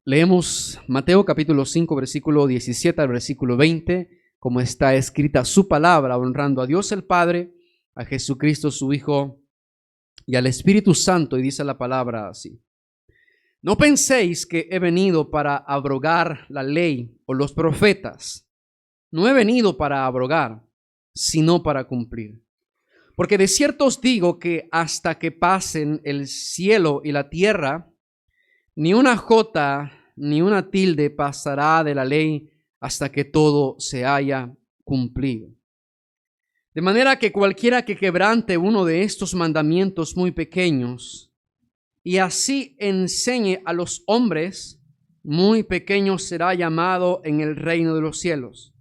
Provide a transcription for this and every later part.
Leemos Mateo capítulo 5, versículo 17 al versículo 20, como está escrita su palabra, honrando a Dios el Padre, a Jesucristo su Hijo y al Espíritu Santo. Y dice la palabra así: No penséis que he venido para abrogar la ley o los profetas. No he venido para abrogar, sino para cumplir. Porque de cierto os digo que hasta que pasen el cielo y la tierra, ni una jota ni una tilde pasará de la ley hasta que todo se haya cumplido. De manera que cualquiera que quebrante uno de estos mandamientos muy pequeños y así enseñe a los hombres, muy pequeño será llamado en el reino de los cielos.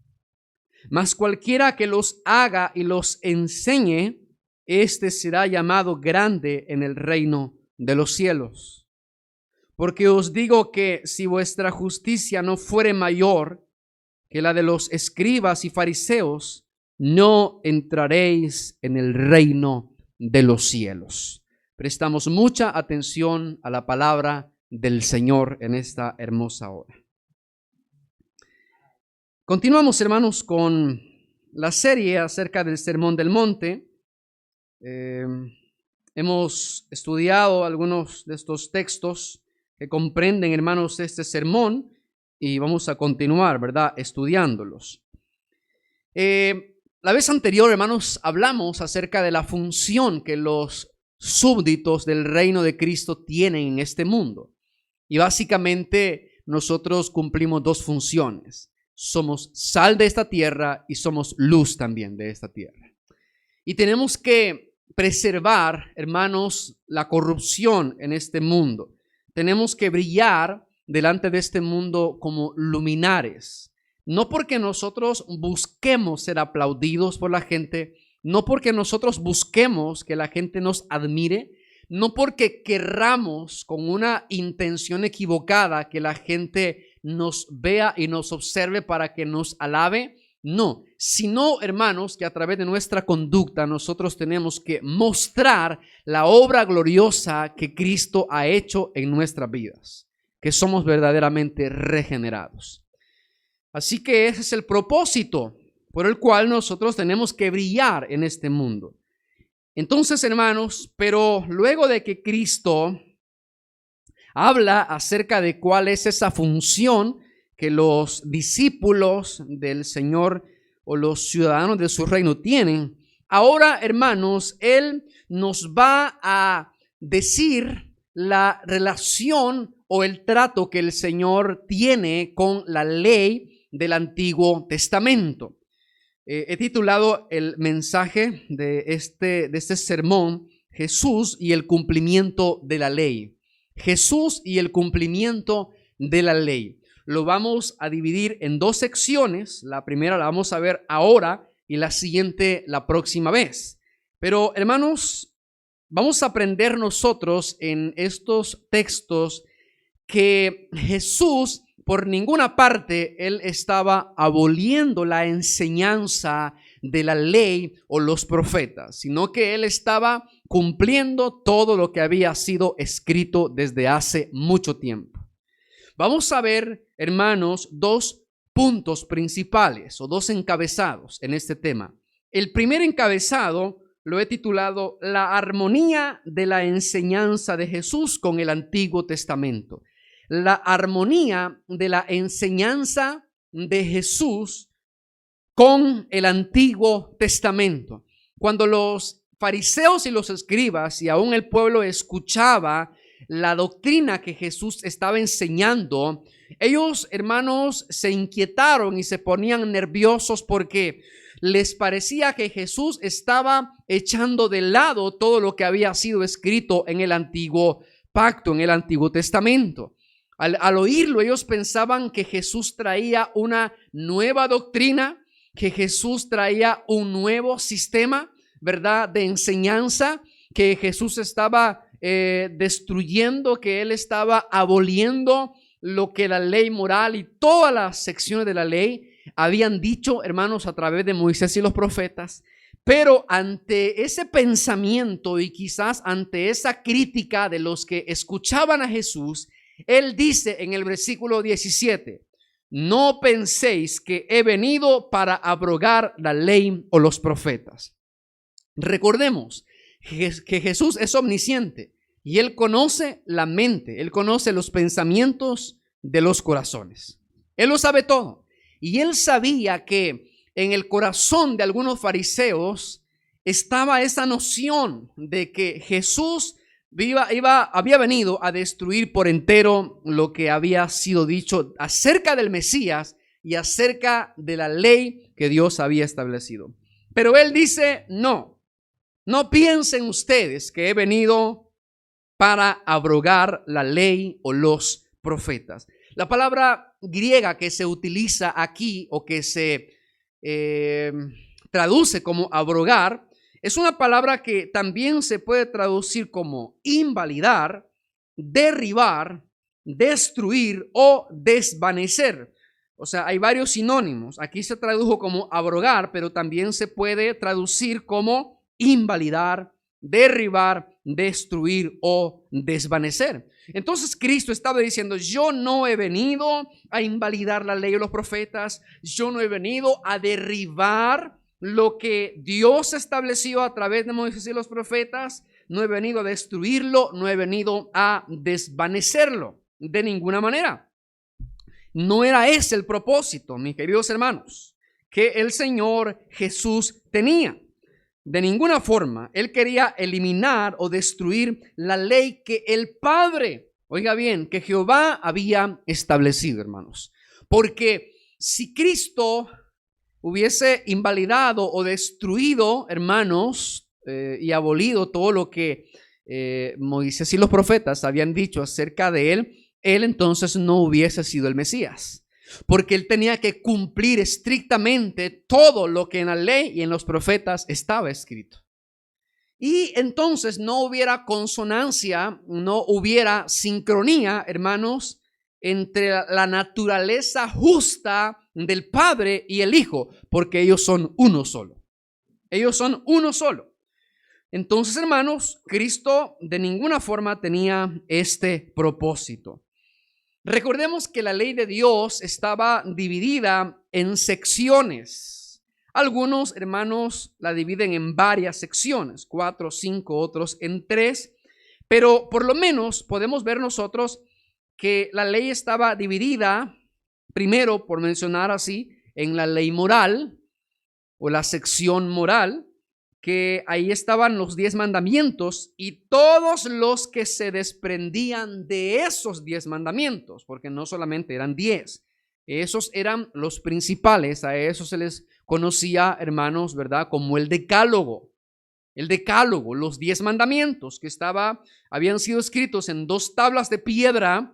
Mas cualquiera que los haga y los enseñe, este será llamado grande en el reino de los cielos. Porque os digo que si vuestra justicia no fuere mayor que la de los escribas y fariseos, no entraréis en el reino de los cielos. Prestamos mucha atención a la palabra del Señor en esta hermosa hora. Continuamos, hermanos, con la serie acerca del Sermón del Monte. Hemos estudiado algunos de estos textos que comprenden, hermanos, este sermón, y vamos a continuar, ¿verdad?, estudiándolos. La vez anterior, hermanos, hablamos acerca de la función que los súbditos del reino de Cristo tienen en este mundo. Y básicamente nosotros cumplimos dos funciones. Somos sal de esta tierra y somos luz también de esta tierra. Y tenemos que preservar, hermanos, la corrupción en este mundo. Tenemos que brillar delante de este mundo como luminares. No porque nosotros busquemos ser aplaudidos por la gente, no porque nosotros busquemos que la gente nos admire, no porque querramos con una intención equivocada que la gente nos vea y nos observe para que nos alabe. No, sino, hermanos, que a través de nuestra conducta nosotros tenemos que mostrar la obra gloriosa que Cristo ha hecho en nuestras vidas, que somos verdaderamente regenerados. Así que ese es el propósito por el cual nosotros tenemos que brillar en este mundo. Entonces, hermanos, pero luego de que Cristo habla acerca de cuál es esa función que los discípulos del Señor o los ciudadanos de su reino tienen, ahora, hermanos, Él nos va a decir la relación o el trato que el Señor tiene con la ley del Antiguo Testamento. He titulado el mensaje de este sermón, Jesús y el cumplimiento de la ley. Jesús y el cumplimiento de la ley. Lo vamos a dividir en dos secciones. La primera la vamos a ver ahora y la siguiente la próxima vez. Pero, hermanos, vamos a aprender nosotros en estos textos que Jesús, por ninguna parte, Él estaba aboliendo la enseñanza de la ley o los profetas, sino que Él estaba cumpliendo todo lo que había sido escrito desde hace mucho tiempo. Vamos a ver, hermanos, dos puntos principales o dos encabezados en este tema. El primer encabezado lo he titulado La armonía de la enseñanza de Jesús con el Antiguo Testamento. La armonía de la enseñanza de Jesús con el Antiguo Testamento. Cuando los fariseos y los escribas y aún el pueblo escuchaba la doctrina que Jesús estaba enseñando, ellos, hermanos, se inquietaron y se ponían nerviosos porque les parecía que Jesús estaba echando de lado todo lo que había sido escrito en el antiguo pacto, en el Antiguo Testamento. Al oírlo, ellos pensaban que Jesús traía una nueva doctrina, que Jesús traía un nuevo sistema, ¿verdad?, de enseñanza, que Jesús estaba destruyendo, que Él estaba aboliendo lo que la ley moral y todas las secciones de la ley habían dicho, hermanos, a través de Moisés y los profetas. Pero ante ese pensamiento y quizás ante esa crítica de los que escuchaban a Jesús, Él dice en el versículo 17, no penséis que he venido para abrogar la ley o los profetas. Recordemos que Jesús es omnisciente y Él conoce la mente, Él conoce los pensamientos de los corazones. Él lo sabe todo. Y Él sabía que en el corazón de algunos fariseos estaba esa noción de que Jesús había venido a destruir por entero lo que había sido dicho acerca del Mesías y acerca de la ley que Dios había establecido. Pero Él dice, no piensen ustedes que he venido para abrogar la ley o los profetas. La palabra griega que se utiliza aquí o que se traduce como abrogar es una palabra que también se puede traducir como invalidar, derribar, destruir o desvanecer. O sea, hay varios sinónimos. Aquí se tradujo como abrogar, pero también se puede traducir como invalidar, derribar, destruir o desvanecer. Entonces Cristo estaba diciendo, yo no he venido a invalidar la ley o los profetas, yo no he venido a derribar lo que Dios estableció a través de Moisés y los profetas, no he venido a destruirlo, no he venido a desvanecerlo de ninguna manera. No era ese el propósito, mis queridos hermanos, que el Señor Jesús tenía. De ninguna forma, Él quería eliminar o destruir la ley que el Padre, oiga bien, que Jehová había establecido, hermanos. Porque si Cristo hubiese invalidado o destruido, hermanos, y abolido todo lo que Moisés y los profetas habían dicho acerca de Él entonces no hubiese sido el Mesías. Porque Él tenía que cumplir estrictamente todo lo que en la ley y en los profetas estaba escrito. Y entonces no hubiera consonancia, no hubiera sincronía, hermanos, entre la naturaleza justa del Padre y el Hijo, porque ellos son uno solo. Ellos son uno solo. Entonces, hermanos, Cristo de ninguna forma tenía este propósito. Recordemos que la ley de Dios estaba dividida en secciones. Algunos hermanos la dividen en varias secciones, 4, 5, otros en 3, pero por lo menos podemos ver nosotros que la ley estaba dividida, primero, por mencionar así, en la ley moral o la sección moral, que ahí estaban los 10 mandamientos y todos los que se desprendían de esos 10 mandamientos, porque no solamente eran 10, esos eran los principales, a eso se les conocía, hermanos, ¿verdad? Como el decálogo, los 10 mandamientos que habían sido escritos en 2 tablas de piedra.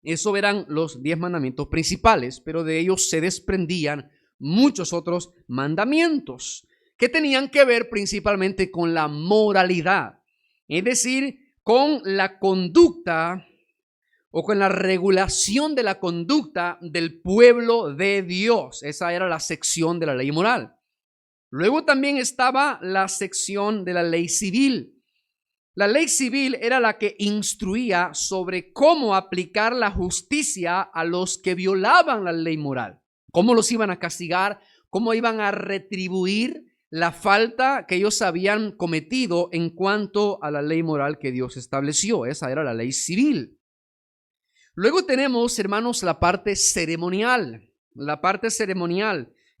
Eso eran los 10 mandamientos principales, pero de ellos se desprendían muchos otros mandamientos que tenían que ver principalmente con la moralidad, es decir, con la conducta o con la regulación de la conducta del pueblo de Dios. Esa era la sección de la ley moral. Luego también estaba la sección de la ley civil. La ley civil era la que instruía sobre cómo aplicar la justicia a los que violaban la ley moral, cómo los iban a castigar, cómo iban a retribuir la falta que ellos habían cometido en cuanto a la ley moral que Dios estableció. Esa era la ley civil. Luego tenemos, hermanos, la parte ceremonial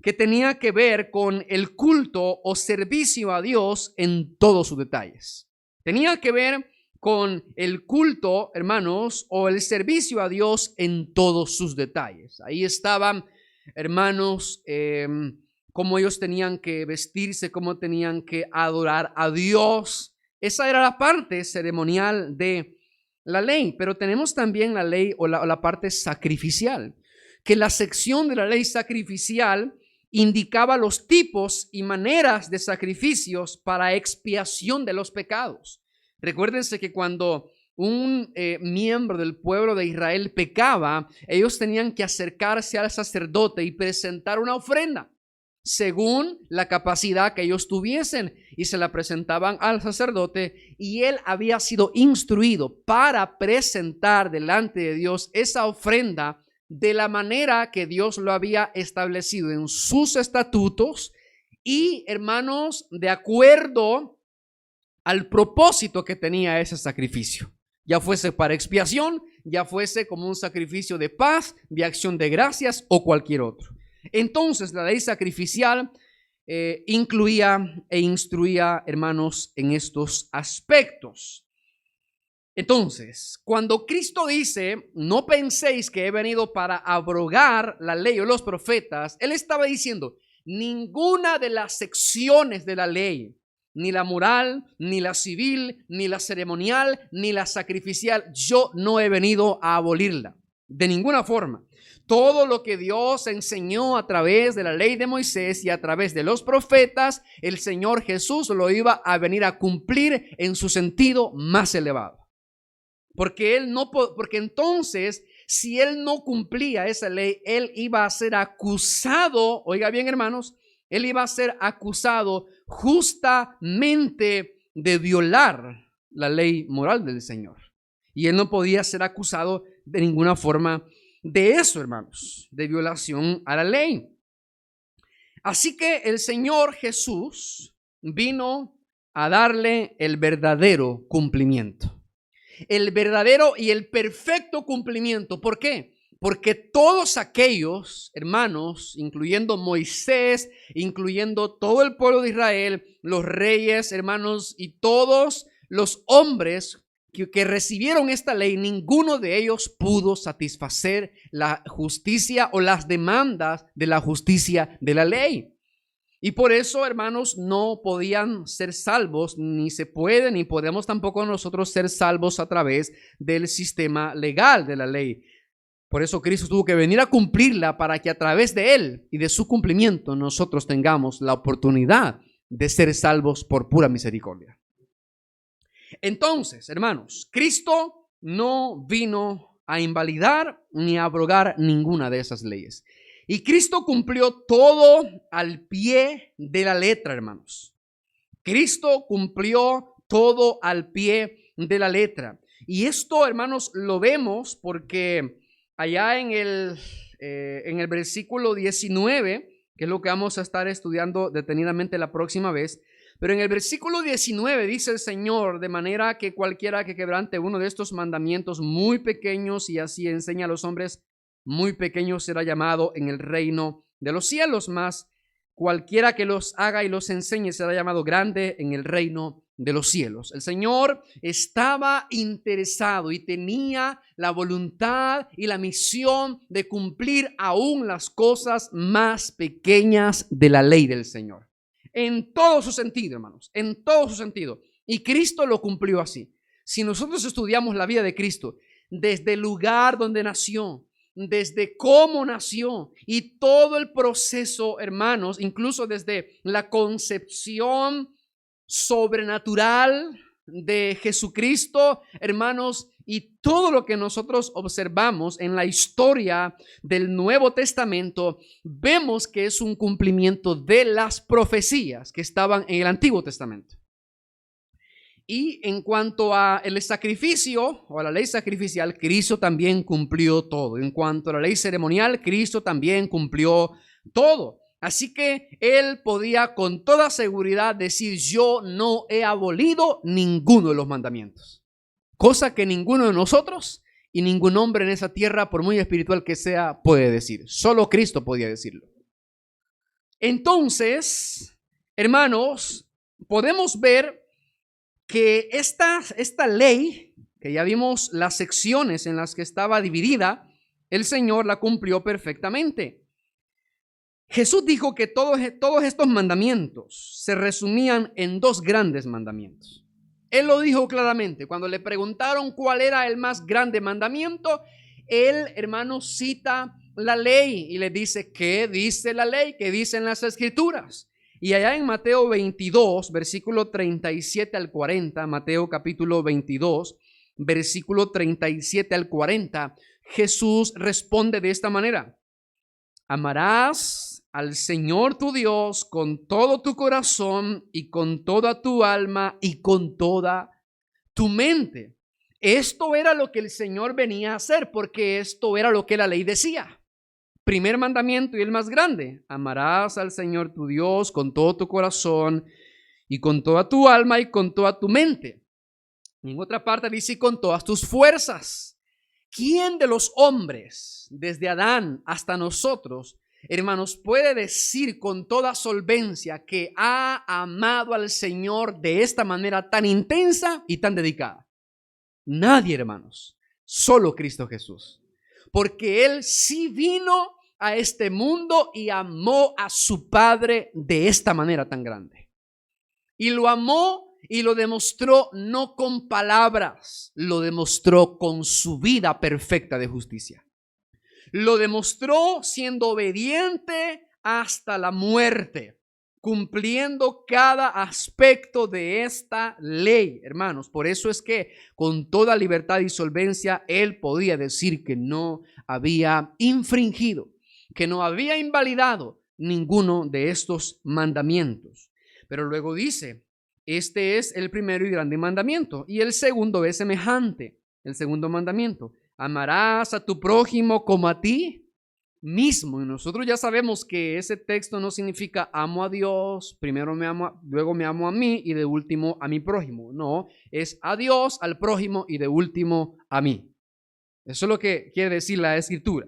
que tenía que ver con el culto o servicio a Dios en todos sus detalles. Tenía que ver con el culto, hermanos, o el servicio a Dios en todos sus detalles. Ahí estaban, hermanos, cómo ellos tenían que vestirse, cómo tenían que adorar a Dios. Esa era la parte ceremonial de la ley, pero tenemos también la ley o la parte sacrificial, que la sección de la ley sacrificial indicaba los tipos y maneras de sacrificios para expiación de los pecados. Recuérdense que cuando un miembro del pueblo de Israel pecaba, ellos tenían que acercarse al sacerdote y presentar una ofrenda. según la capacidad que ellos tuviesen, y se la presentaban al sacerdote, y él había sido instruido para presentar delante de Dios esa ofrenda de la manera que Dios lo había establecido en sus estatutos y, hermanos, de acuerdo al propósito que tenía ese sacrificio, ya fuese para expiación, ya fuese como un sacrificio de paz, de acción de gracias o cualquier otro. Entonces la ley sacrificial incluía e instruía, hermanos, en estos aspectos. Entonces, cuando Cristo dice, no penséis que he venido para abrogar la ley o los profetas, Él estaba diciendo, ninguna de las secciones de la ley, ni la moral, ni la civil, ni la ceremonial, ni la sacrificial, yo no he venido a abolirla, de ninguna forma. Todo lo que Dios enseñó a través de la ley de Moisés y a través de los profetas, el Señor Jesús lo iba a venir a cumplir en su sentido más elevado. Porque entonces, si él no cumplía esa ley, él iba a ser acusado, oiga bien, hermanos, él iba a ser acusado justamente de violar la ley moral del Señor. Y él no podía ser acusado de ninguna forma de eso, hermanos, de violación a la ley. Así que el Señor Jesús vino a darle el verdadero cumplimiento. El verdadero y el perfecto cumplimiento. ¿Por qué? Porque todos aquellos, hermanos, incluyendo Moisés, incluyendo todo el pueblo de Israel, los reyes, hermanos, y todos los hombres que recibieron esta ley, ninguno de ellos pudo satisfacer la justicia o las demandas de la justicia de la ley. Y por eso, hermanos, no podían ser salvos, ni se puede, ni podemos tampoco nosotros ser salvos a través del sistema legal de la ley. Por eso Cristo tuvo que venir a cumplirla para que a través de Él y de su cumplimiento nosotros tengamos la oportunidad de ser salvos por pura misericordia. Entonces, hermanos, Cristo no vino a invalidar ni a abrogar ninguna de esas leyes. Y Cristo cumplió todo al pie de la letra, hermanos. Cristo cumplió todo al pie de la letra. Y esto, hermanos, lo vemos porque allá en el versículo 19, que es lo que vamos a estar estudiando detenidamente la próxima vez, pero en el versículo 19 dice el Señor, de manera que cualquiera que quebrante uno de estos mandamientos muy pequeños y así enseña a los hombres, muy pequeño será llamado en el reino de los cielos, mas cualquiera que los haga y los enseñe será llamado grande en el reino de los cielos. El Señor estaba interesado y tenía la voluntad y la misión de cumplir aún las cosas más pequeñas de la ley del Señor. En todo su sentido, hermanos, en todo su sentido. Y Cristo lo cumplió así. Si nosotros estudiamos la vida de Cristo, desde el lugar donde nació, desde cómo nació y todo el proceso, hermanos, incluso desde la concepción sobrenatural de Jesucristo, hermanos, y todo lo que nosotros observamos en la historia del Nuevo Testamento, vemos que es un cumplimiento de las profecías que estaban en el Antiguo Testamento. Y en cuanto a el sacrificio o a la ley sacrificial, Cristo también cumplió todo. En cuanto a la ley ceremonial, Cristo también cumplió todo. Así que Él podía con toda seguridad decir, yo no he abolido ninguno de los mandamientos. Cosa que ninguno de nosotros y ningún hombre en esa tierra, por muy espiritual que sea, puede decir. Solo Cristo podía decirlo. Entonces, hermanos, podemos ver que esta ley, que ya vimos las secciones en las que estaba dividida, el Señor la cumplió perfectamente. Jesús dijo que todos estos mandamientos se resumían en dos grandes mandamientos. Él lo dijo claramente. Cuando le preguntaron cuál era el más grande mandamiento, él, hermano, cita la ley y le dice, ¿qué dice la ley? ¿Qué dicen las Escrituras? Y allá en Mateo 22, versículo 37 al 40, Mateo capítulo 22, versículo 37 al 40, Jesús responde de esta manera: amarás al Señor tu Dios con todo tu corazón y con toda tu alma y con toda tu mente. Esto era lo que el Señor venía a hacer, porque esto era lo que la ley decía. Primer mandamiento y el más grande: amarás al Señor tu Dios con todo tu corazón y con toda tu alma y con toda tu mente. En otra parte dice: con todas tus fuerzas. ¿Quién de los hombres, desde Adán hasta nosotros, hermanos, puede decir con toda solvencia que ha amado al Señor de esta manera tan intensa y tan dedicada? Nadie, hermanos, solo Cristo Jesús. Porque Él sí vino a este mundo y amó a su Padre de esta manera tan grande. Y lo amó y lo demostró no con palabras, lo demostró con su vida perfecta de justicia. Lo demostró siendo obediente hasta la muerte, cumpliendo cada aspecto de esta ley, hermanos. Por eso es que con toda libertad y solvencia Él podía decir que no había infringido, que no había invalidado ninguno de estos mandamientos. Pero luego dice: este es el primero y grande mandamiento, y el segundo es semejante. El segundo mandamiento: amarás a tu prójimo como a ti mismo. Y nosotros ya sabemos que ese texto no significa amo a Dios, primero me amo, luego me amo a mí y de último a mi prójimo. No, es a Dios, al prójimo y de último a mí. Eso es lo que quiere decir la Escritura.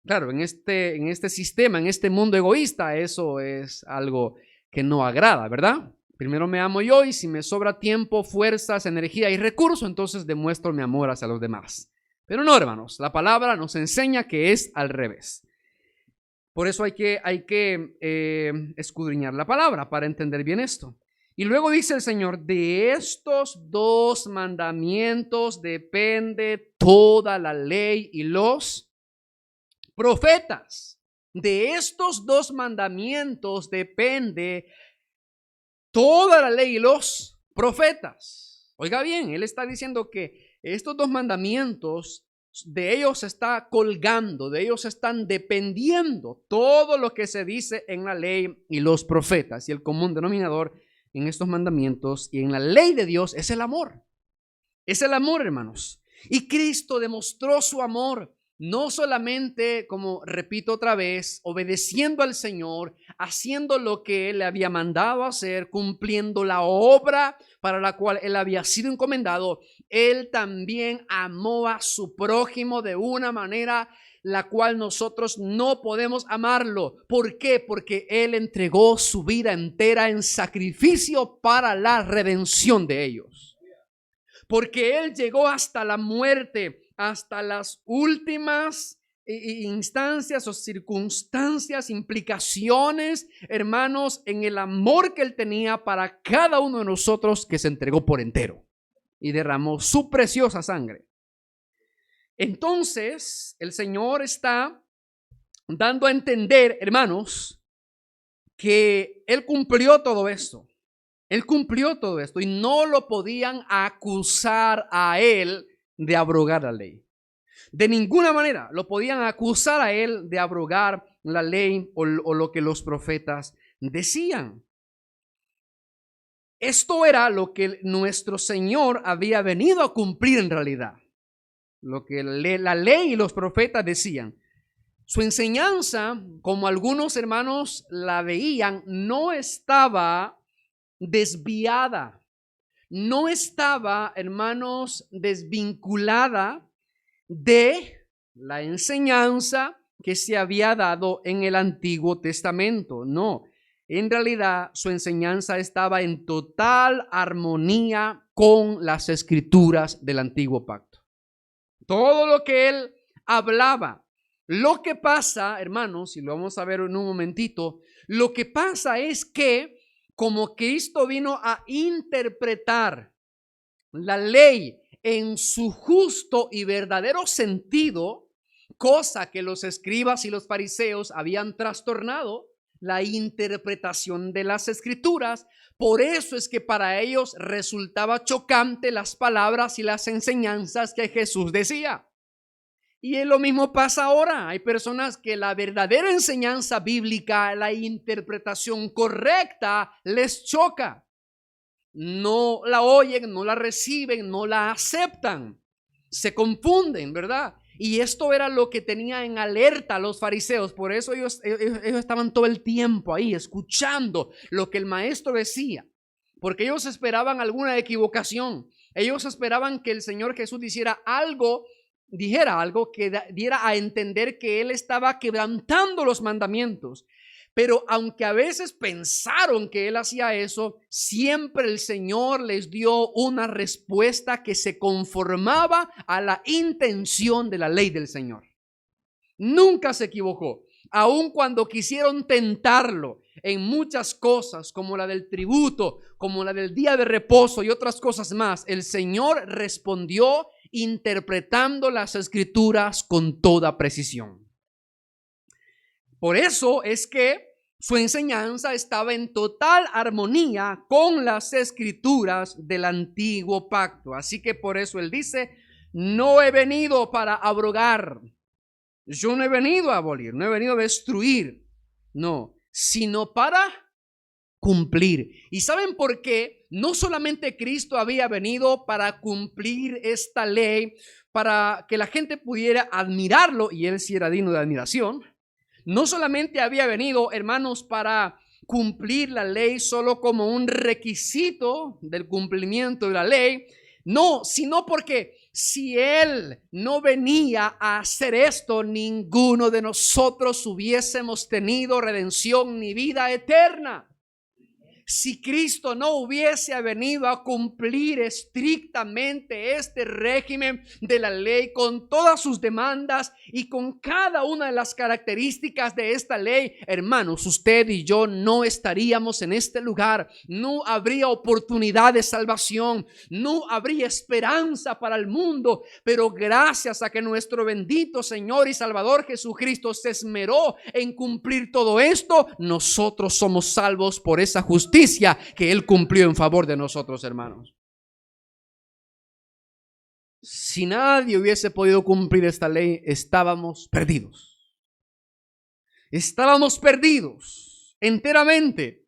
Claro, en este sistema, en este mundo egoísta, eso es algo que no agrada, ¿verdad? Primero me amo yo, y si me sobra tiempo, fuerzas, energía y recursos, entonces demuestro mi amor hacia los demás. Pero no, hermanos, la palabra nos enseña que es al revés. Por eso hay que escudriñar la palabra para entender bien esto. Y luego dice el Señor: de estos dos mandamientos depende toda la ley y los profetas. De estos dos mandamientos depende toda la ley y los profetas. Oiga bien, Él está diciendo que estos dos mandamientos, de ellos está colgando, de ellos están dependiendo todo lo que se dice en la ley y los profetas. Y el común denominador en estos mandamientos y en la ley de Dios es el amor. Es el amor, hermanos. Y Cristo demostró su amor no solamente, como repito otra vez, obedeciendo al Señor, haciendo lo que Él le había mandado hacer, cumpliendo la obra para la cual Él había sido encomendado. Él también amó a su prójimo de una manera la cual nosotros no podemos amarlo. ¿Por qué? Porque Él entregó su vida entera en sacrificio para la redención de ellos. Porque Él llegó hasta la muerte, hasta las últimas instancias o circunstancias, implicaciones, hermanos, en el amor que Él tenía para cada uno de nosotros, que se entregó por entero y derramó su preciosa sangre. Entonces, el Señor está dando a entender, hermanos, que Él cumplió todo esto. Él cumplió todo esto y no lo podían acusar a Él de abrogar la ley. De ninguna manera lo podían acusar a Él de abrogar la ley o lo que los profetas decían. Esto era lo que nuestro Señor había venido a cumplir en realidad. Lo que la ley y los profetas decían. Su enseñanza, como algunos hermanos la veían, no estaba desviada, no estaba, hermanos, desvinculada de la enseñanza que se había dado en el Antiguo Testamento. No, en realidad su enseñanza estaba en total armonía con las escrituras del Antiguo Pacto. Todo lo que él hablaba. Lo que pasa, hermanos, y lo vamos a ver en un momentito, lo que pasa es que como Cristo vino a interpretar la ley en su justo y verdadero sentido, cosa que los escribas y los fariseos habían trastornado la interpretación de las escrituras. Por eso es que para ellos resultaba chocante las palabras y las enseñanzas que Jesús decía. Y lo mismo pasa ahora. Hay personas que la verdadera enseñanza bíblica, la interpretación correcta, les choca. No la oyen, no la reciben, no la aceptan. Se confunden, ¿verdad? Y esto era lo que tenía en alerta a los fariseos. Por eso ellos estaban todo el tiempo ahí escuchando lo que el maestro decía. Porque ellos esperaban alguna equivocación. Ellos esperaban que el Señor Jesús dijera algo que diera a entender que Él estaba quebrantando los mandamientos. Pero aunque a veces pensaron que Él hacía eso, siempre el Señor les dio una respuesta que se conformaba a la intención de la ley del Señor. Nunca se equivocó. Aun cuando quisieron tentarlo en muchas cosas, como la del tributo, como la del día de reposo y otras cosas más, el Señor respondió interpretando las Escrituras con toda precisión. Por eso es que su enseñanza estaba en total armonía con las Escrituras del antiguo pacto. Así que por eso él dice: no he venido para abrogar. Yo no he venido a abolir, no he venido a destruir, no, sino para cumplir. ¿Y saben por qué? No solamente Cristo había venido para cumplir esta ley, para que la gente pudiera admirarlo, y él sí era digno de admiración. No solamente había venido, hermanos, para cumplir la ley solo como un requisito del cumplimiento de la ley, no, sino porque si Él no venía a hacer esto, ninguno de nosotros hubiésemos tenido redención ni vida eterna. Si Cristo no hubiese venido a cumplir estrictamente este régimen de la ley con todas sus demandas y con cada una de las características de esta ley, hermanos, usted y yo no estaríamos en este lugar. No habría oportunidad de salvación, no habría esperanza para el mundo. Pero gracias a que nuestro bendito Señor y Salvador Jesucristo se esmeró en cumplir todo esto, nosotros somos salvos por esa justicia que Él cumplió en favor de nosotros, hermanos. Si nadie hubiese podido cumplir esta ley, estábamos perdidos. Estábamos perdidos enteramente.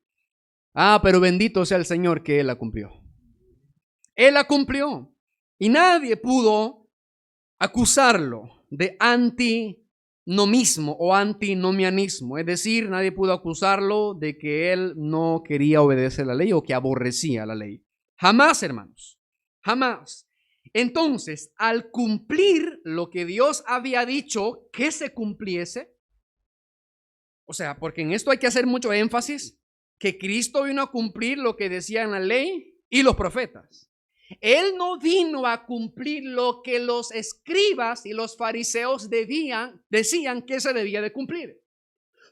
Pero bendito sea el Señor que Él la cumplió. Él la cumplió. Y nadie pudo acusarlo de antinomismo o antinomianismo, es decir, nadie pudo acusarlo de que él no quería obedecer la ley o que aborrecía la ley. Jamás, hermanos, jamás. Entonces, al cumplir lo que Dios había dicho que se cumpliese, o sea, porque en esto hay que hacer mucho énfasis, que Cristo vino a cumplir lo que decían la ley y los profetas. Él no vino a cumplir lo que los escribas y los fariseos decían que se debía de cumplir.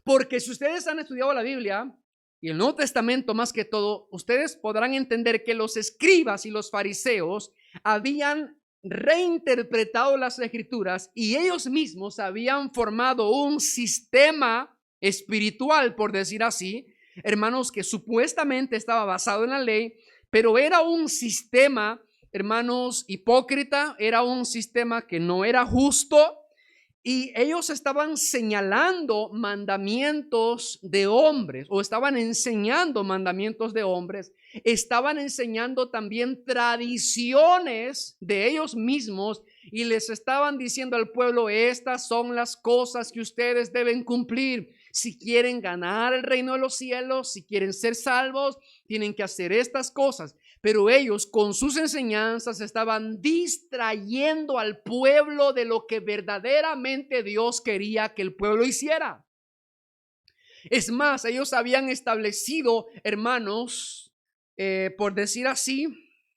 Porque si ustedes han estudiado la Biblia y el Nuevo Testamento más que todo, ustedes podrán entender que los escribas y los fariseos habían reinterpretado las Escrituras y ellos mismos habían formado un sistema espiritual, por decir así, hermanos, que supuestamente estaba basado en la ley, pero era un sistema, hermanos, hipócrita, era un sistema que no era justo y ellos estaban señalando mandamientos de hombres o estaban enseñando mandamientos de hombres, estaban enseñando también tradiciones de ellos mismos y les estaban diciendo al pueblo: estas son las cosas que ustedes deben cumplir. Si quieren ganar el reino de los cielos, si quieren ser salvos, tienen que hacer estas cosas. Pero ellos con sus enseñanzas estaban distrayendo al pueblo de lo que verdaderamente Dios quería que el pueblo hiciera. Es más, ellos habían establecido, hermanos, por decir así,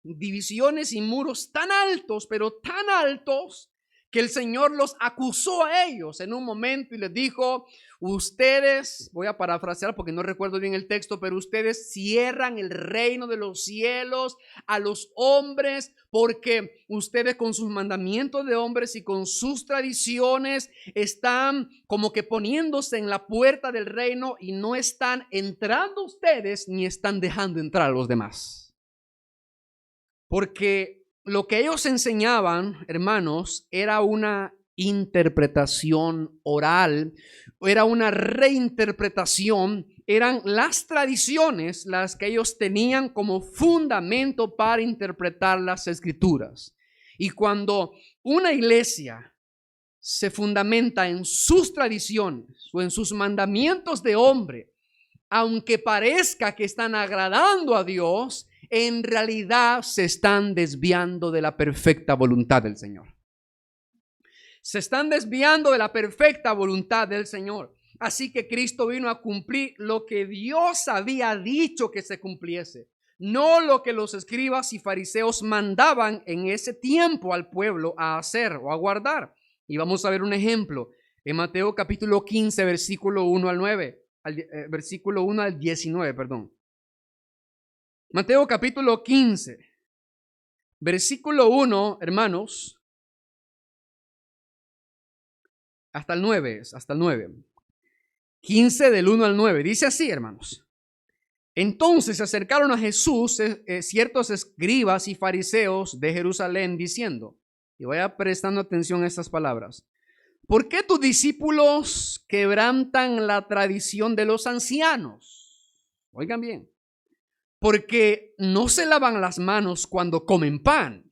divisiones y muros tan altos, pero tan altos, que el Señor los acusó a ellos en un momento y les dijo: ustedes, voy a parafrasear porque no recuerdo bien el texto, pero ustedes cierran el reino de los cielos a los hombres porque ustedes con sus mandamientos de hombres y con sus tradiciones están como que poniéndose en la puerta del reino y no están entrando ustedes ni están dejando entrar a los demás. Porque lo que ellos enseñaban, hermanos, era una interpretación oral, era una reinterpretación, eran las tradiciones las que ellos tenían como fundamento para interpretar las escrituras. Y cuando una iglesia se fundamenta en sus tradiciones o en sus mandamientos de hombre, aunque parezca que están agradando a Dios, en realidad se están desviando de la perfecta voluntad del Señor. Se están desviando de la perfecta voluntad del Señor. Así que Cristo vino a cumplir lo que Dios había dicho que se cumpliese, no lo que los escribas y fariseos mandaban en ese tiempo al pueblo a hacer o a guardar. Y vamos a ver un ejemplo en Mateo capítulo 15, versículo 1 al 9, versículo 1 al 19, perdón. Mateo capítulo 15, versículo 1, hermanos, hasta el 9, 15 del 1 al 9, dice así, hermanos. Entonces se acercaron a Jesús ciertos escribas y fariseos de Jerusalén diciendo, y vaya prestando atención a estas palabras, ¿por qué tus discípulos quebrantan la tradición de los ancianos? Oigan bien, porque no se lavan las manos cuando comen pan.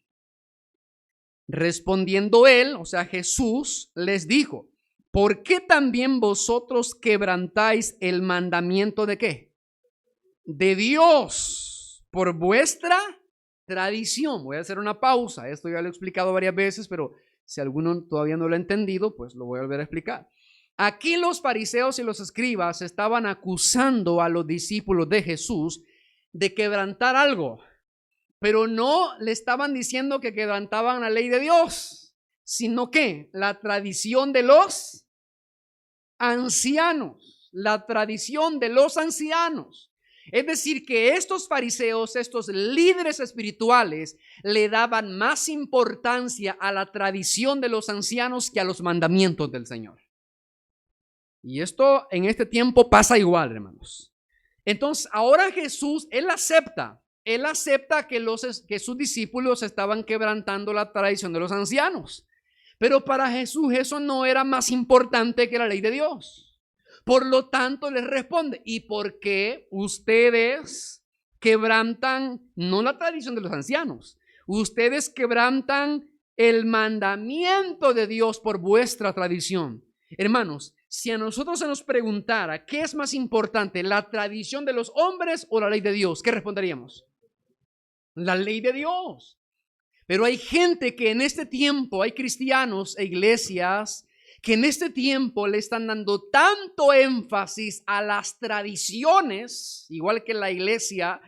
Respondiendo él, o sea Jesús, les dijo, ¿por qué también vosotros quebrantáis el mandamiento de qué? De Dios, por vuestra tradición. Voy a hacer una pausa. Esto ya lo he explicado varias veces, pero si alguno todavía no lo ha entendido, pues lo voy a volver a explicar. Aquí los fariseos y los escribas estaban acusando a los discípulos de Jesús de quebrantar algo, pero no le estaban diciendo que quebrantaban la ley de Dios, sino que la tradición de los ancianos, la tradición de los ancianos. Es decir, que estos fariseos, estos líderes espirituales, le daban más importancia a la tradición de los ancianos que a los mandamientos del Señor. Y esto en este tiempo pasa igual, hermanos. Entonces, ahora Jesús, Él acepta que sus discípulos estaban quebrantando la tradición de los ancianos. Pero para Jesús eso no era más importante que la ley de Dios. Por lo tanto, les responde, ¿y por qué ustedes quebrantan no la tradición de los ancianos? Ustedes quebrantan el mandamiento de Dios por vuestra tradición. Hermanos, si a nosotros se nos preguntara qué es más importante, la tradición de los hombres o la ley de Dios, ¿qué responderíamos? La ley de Dios. Pero hay gente que en este tiempo, hay cristianos e iglesias que en este tiempo le están dando tanto énfasis a las tradiciones, igual que la iglesia,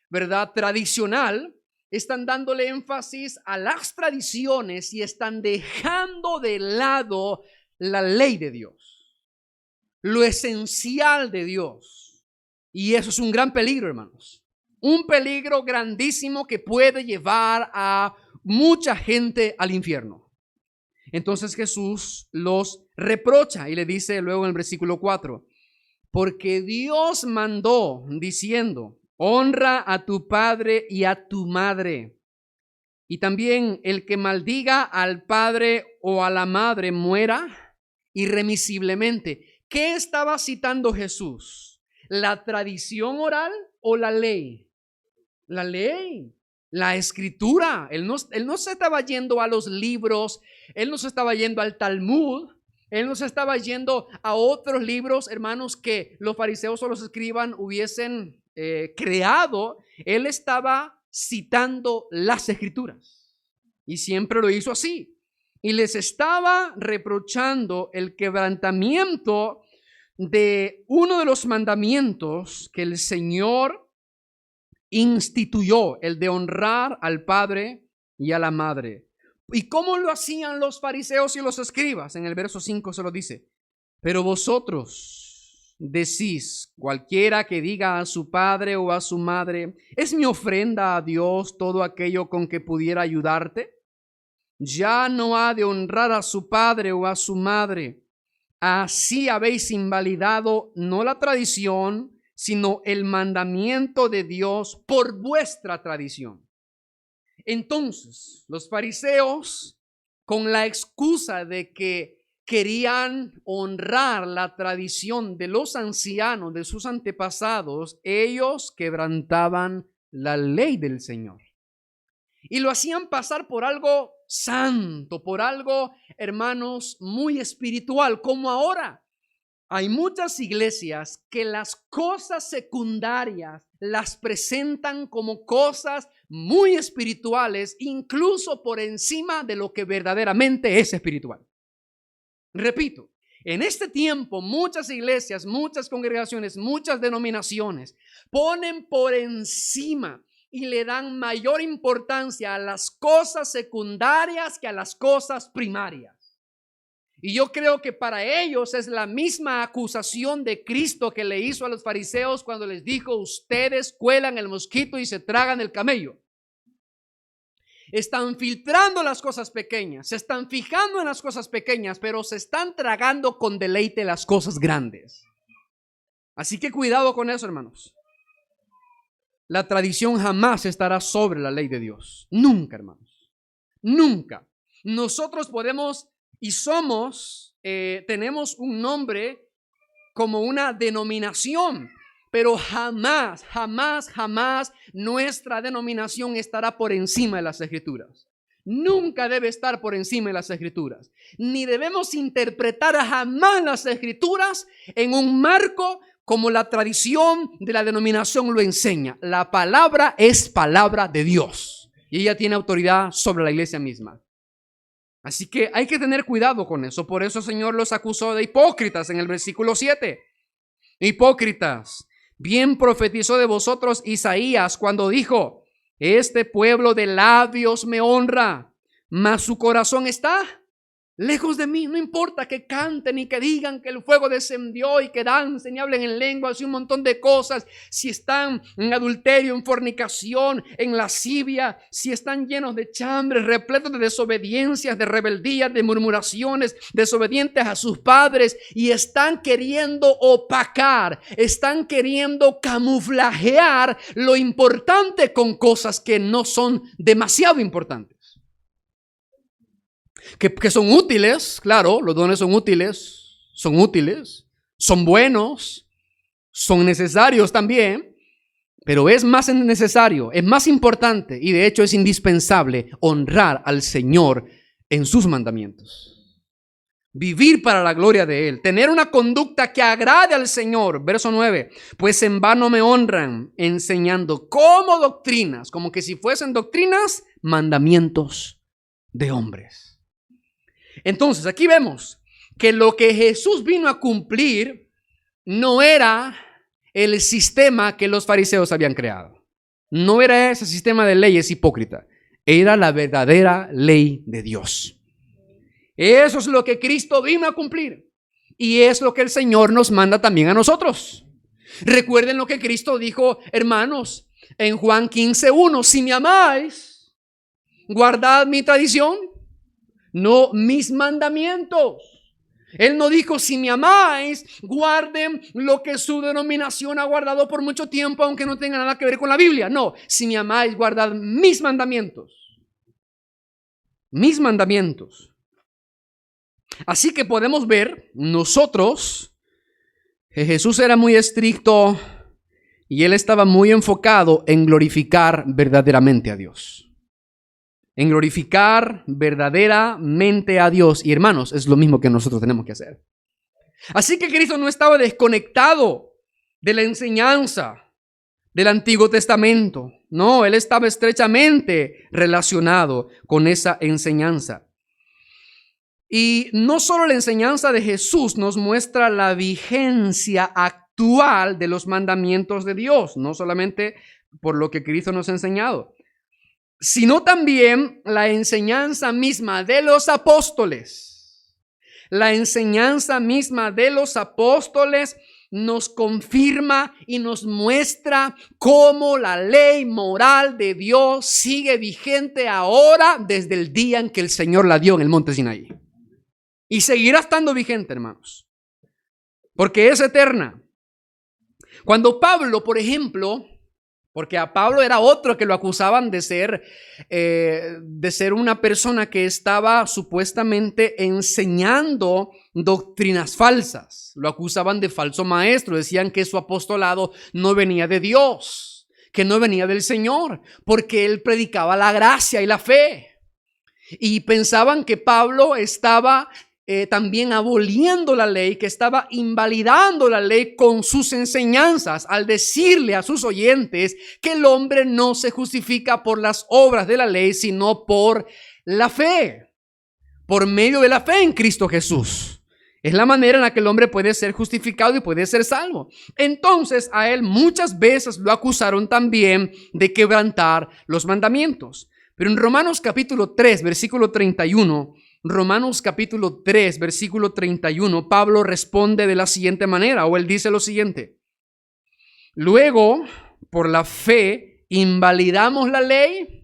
¿verdad? Tradicional, están dándole énfasis a las tradiciones y están dejando de lado la ley de Dios, lo esencial de Dios. Y eso es un gran peligro, hermanos. Un peligro grandísimo que puede llevar a mucha gente al infierno. Entonces Jesús los reprocha y le dice luego en el versículo 4, porque Dios mandó diciendo, honra a tu padre y a tu madre. Y también el que maldiga al padre o a la madre muera irremisiblemente. ¿Qué estaba citando Jesús? ¿La tradición oral o la ley? La ley, la escritura. Él no se estaba yendo a los libros, él no se estaba yendo al Talmud, él no se estaba yendo a otros libros, hermanos, que los fariseos o los escribas hubiesen creado. Él estaba citando las escrituras y siempre lo hizo así. Y les estaba reprochando el quebrantamiento de uno de los mandamientos que el Señor instituyó, el de honrar al padre y a la madre. ¿Y cómo lo hacían los fariseos y los escribas? En el verso 5 se lo dice, pero vosotros decís, cualquiera que diga a su padre o a su madre, ¿es mi ofrenda a Dios todo aquello con que pudiera ayudarte? Ya no ha de honrar a su padre o a su madre. Así habéis invalidado no la tradición, sino el mandamiento de Dios por vuestra tradición. Entonces, los fariseos con la excusa de que querían honrar la tradición de los ancianos, de sus antepasados, ellos quebrantaban la ley del Señor. Y lo hacían pasar por algo santo, por algo, hermanos, muy espiritual, como ahora. Hay muchas iglesias que las cosas secundarias las presentan como cosas muy espirituales, incluso por encima de lo que verdaderamente es espiritual. Repito, en este tiempo muchas iglesias, muchas congregaciones, muchas denominaciones ponen por encima y le dan mayor importancia a las cosas secundarias que a las cosas primarias. Y yo creo que para ellos es la misma acusación de Cristo que le hizo a los fariseos cuando les dijo: ustedes cuelan el mosquito y se tragan el camello. Están filtrando las cosas pequeñas, se están fijando en las cosas pequeñas, pero se están tragando con deleite las cosas grandes. Así que cuidado con eso, hermanos. La tradición jamás estará sobre la ley de Dios. Nunca, hermanos. Nunca. Nosotros podemos y somos, tenemos un nombre como una denominación, pero jamás, jamás, jamás nuestra denominación estará por encima de las Escrituras. Nunca debe estar por encima de las Escrituras. Ni debemos interpretar jamás las Escrituras en un marco como la tradición de la denominación lo enseña. La palabra es palabra de Dios y ella tiene autoridad sobre la iglesia misma. Así que hay que tener cuidado con eso. Por eso el Señor los acusó de hipócritas en el versículo 7. Hipócritas, bien profetizó de vosotros Isaías cuando dijo: este pueblo de labios me honra, mas su corazón está lejos de mí. No importa que canten y que digan que el fuego descendió y que dancen y hablen en lenguas y un montón de cosas. Si están en adulterio, en fornicación, en lascivia, si están llenos de chambres, repletos de desobediencias, de rebeldías, de murmuraciones, desobedientes a sus padres, y están queriendo opacar, están queriendo camuflajear lo importante con cosas que no son demasiado importantes. Que son útiles, claro, los dones son útiles, son buenos, son necesarios también, pero es más necesario, es más importante y de hecho es indispensable honrar al Señor en sus mandamientos. Vivir para la gloria de Él, tener una conducta que agrade al Señor. Verso 9, pues en vano me honran enseñando como doctrinas, como que si fuesen doctrinas, mandamientos de hombres. Entonces, aquí vemos que lo que Jesús vino a cumplir no era el sistema que los fariseos habían creado. No era ese sistema de leyes hipócrita. Era la verdadera ley de Dios. Eso es lo que Cristo vino a cumplir. Y es lo que el Señor nos manda también a nosotros. Recuerden lo que Cristo dijo, hermanos, en Juan 15:1. Si me amáis, guardad mi tradición, no mis mandamientos. Él no dijo: si me amáis, guarden lo que su denominación ha guardado por mucho tiempo, aunque no tenga nada que ver con la Biblia. No, si me amáis, guardad mis mandamientos. Mis mandamientos. Así que podemos ver nosotros que Jesús era muy estricto y Él estaba muy enfocado en glorificar verdaderamente a Dios. En glorificar verdaderamente a Dios. Y hermanos, es lo mismo que nosotros tenemos que hacer. Así que Cristo no estaba desconectado de la enseñanza del Antiguo Testamento. No, Él estaba estrechamente relacionado con esa enseñanza. Y no solo la enseñanza de Jesús nos muestra la vigencia actual de los mandamientos de Dios, no solamente por lo que Cristo nos ha enseñado, sino también la enseñanza misma de los apóstoles. La enseñanza misma de los apóstoles nos confirma y nos muestra cómo la ley moral de Dios sigue vigente ahora desde el día en que el Señor la dio en el monte Sinaí. Y seguirá estando vigente, hermanos, porque es eterna. Cuando Pablo, por ejemplo, Porque a Pablo era otro que lo acusaban de ser una persona que estaba supuestamente enseñando doctrinas falsas. Lo acusaban de falso maestro. Decían que su apostolado no venía de Dios, que no venía del Señor, porque él predicaba la gracia y la fe. Y pensaban que Pablo estaba también aboliendo la ley, que estaba invalidando la ley con sus enseñanzas, al decirle a sus oyentes que el hombre no se justifica por las obras de la ley, sino por la fe, por medio de la fe en Cristo Jesús. Es la manera en la que el hombre puede ser justificado y puede ser salvo. Entonces a él muchas veces lo acusaron también de quebrantar los mandamientos. Pero en Romanos capítulo 3, versículo 31, Romanos capítulo 3, versículo 31, Pablo responde de la siguiente manera, o él dice lo siguiente: luego, por la fe, invalidamos la ley.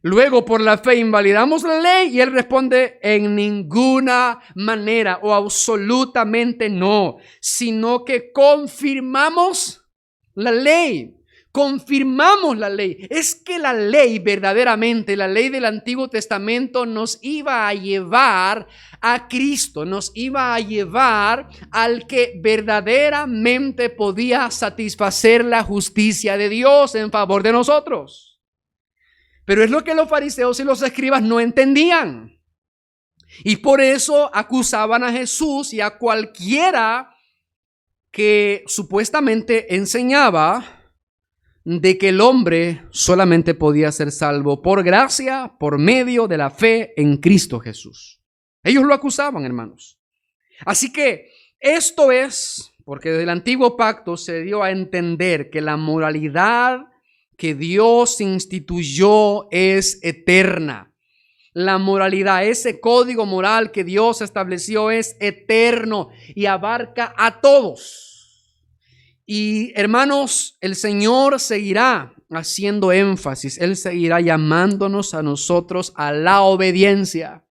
Luego, por la fe, invalidamos la ley. Y él responde: en ninguna manera o absolutamente no, sino que confirmamos la ley. Confirmamos la ley. Es que la ley verdaderamente, la ley del Antiguo Testamento nos iba a llevar a Cristo, nos iba a llevar al que verdaderamente podía satisfacer la justicia de Dios en favor de nosotros. Pero es lo que los fariseos y los escribas no entendían. Y por eso acusaban a Jesús y a cualquiera que supuestamente enseñaba de que el hombre solamente podía ser salvo por gracia, por medio de la fe en Cristo Jesús. Ellos lo acusaban, hermanos. Así que esto es porque del antiguo pacto se dio a entender que la moralidad que Dios instituyó es eterna. La moralidad, ese código moral que Dios estableció es eterno y abarca a todos. Y hermanos, el Señor seguirá haciendo énfasis, Él seguirá llamándonos a nosotros a la obediencia.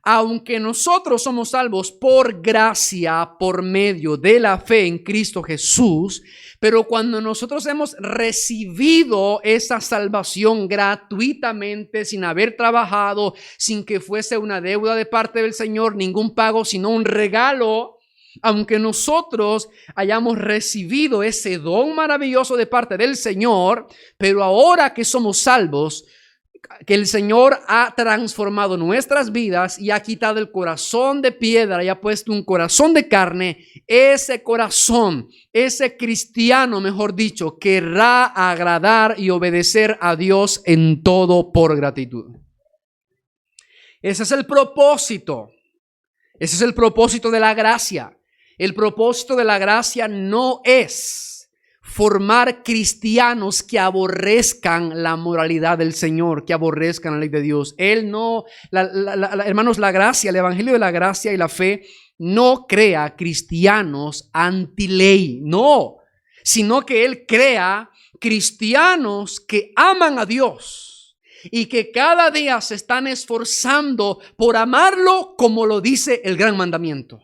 Aunque nosotros somos salvos por gracia, por medio de la fe en Cristo Jesús, pero cuando nosotros hemos recibido esa salvación gratuitamente, sin haber trabajado, sin que fuese una deuda de parte del Señor, ningún pago, sino un regalo, aunque nosotros hayamos recibido ese don maravilloso de parte del Señor, pero ahora que somos salvos, que el Señor ha transformado nuestras vidas y ha quitado el corazón de piedra y ha puesto un corazón de carne, ese corazón, ese cristiano, mejor dicho, querrá agradar y obedecer a Dios en todo por gratitud. Ese es el propósito. Ese es el propósito de la gracia. El propósito de la gracia no es formar cristianos que aborrezcan la moralidad del Señor, que aborrezcan la ley de Dios. Él no, hermanos, la gracia, el evangelio de la gracia y la fe no crea cristianos anti-ley, no, sino que Él crea cristianos que aman a Dios y que cada día se están esforzando por amarlo como lo dice el gran mandamiento.